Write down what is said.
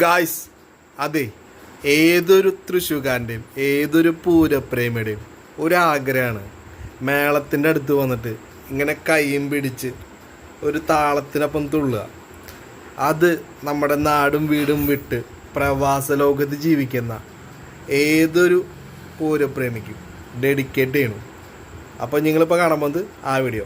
Guys, അതെ, ഏതൊരു തൃശ്ശൂക്കാരൻ്റെയും ഏതൊരു പൂരപ്രേമിയുടെയും ഒരാഗ്രഹമാണ് മേളത്തിൻ്റെ അടുത്ത് വന്നിട്ട് ഇങ്ങനെ കൈയും പിടിച്ച് ഒരു താളത്തിനൊപ്പം തുള്ളുക. അത് നമ്മുടെ നാടും വീടും വിട്ട് പ്രവാസ ലോകത്ത് ജീവിക്കുന്ന ഏതൊരു പൂരപ്രേമിക്കും ഡെഡിക്കേറ്റ് ചെയ്യണം. അപ്പോൾ നിങ്ങളിപ്പോൾ കാണാൻ പോകുന്നത് ആ വീഡിയോ.